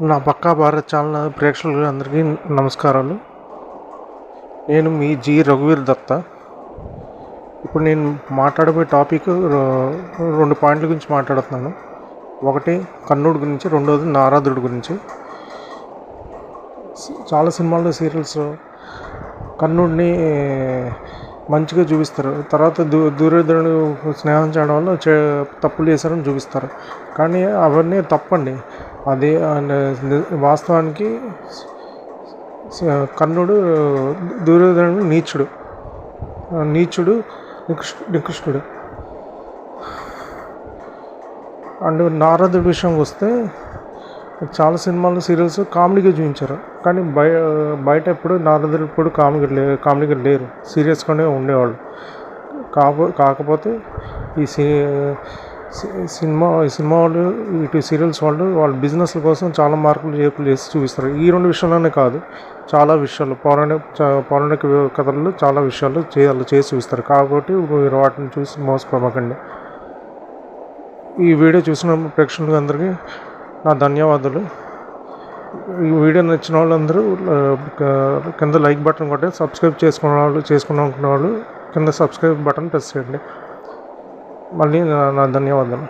నా పక్కా భారత్ ఛానల్ ప్రేక్షకులు అందరికీ నమస్కారాలు. నేను మీ జి రఘువీర్ దత్త. ఇప్పుడు నేను మాట్లాడబోయే టాపిక్ రెండు పాయింట్ల గురించి మాట్లాడుతున్నాను. ఒకటి కర్ణుడి గురించి, రెండోది నారదుడి గురించి. చాలా సినిమాల్లో, సీరియల్స్ కర్ణుడిని మంచిగా చూపిస్తారు. తర్వాత దుర్యోధనుడు స్నేహం చేయడం వల్ల తప్పులు చేశారని చూపిస్తారు. కానీ అవన్నీ తప్పండి. అదే వాస్తవానికి కర్ణుడు దుర్యోధనుడు నీచుడు నికృష్టుడు. అండ్ నారదుడి విషయంకి వస్తే చాలా సినిమాలు, సీరియల్స్ కామెడీగా చూపించారు. కానీ బయట ఎప్పుడు నారదుడు ఎప్పుడు కామెడీగా లేరు, సీరియస్గానే ఉండేవాళ్ళు. కాకపోతే ఈ సినిమా వాళ్ళు, ఇటు సీరియల్స్ వాళ్ళు వాళ్ళ బిజినెస్ల కోసం చాలా మార్పులు చేర్పులు చేసి చూపిస్తారు. ఈ రెండు విషయాల్లోనే కాదు, చాలా విషయాలు పౌరాణిక కథల్లో చాలా విషయాలు చేసి చూపిస్తారు. కాబట్టి మీరు వాటిని చూసి మోసపోకండి. ఈ వీడియో చూసిన ప్రేక్షకులకు అందరికీ నా ధన్యవాదాలు. ఈ వీడియో నచ్చిన వాళ్ళందరూ కింద లైక్ బటన్ కొట్టి సబ్స్క్రైబ్ చేసుకున్న వాళ్ళు కింద సబ్స్క్రైబ్ బటన్ ప్రెస్ చేయండి. మళ్ళీ నా ధన్యవాదాలు.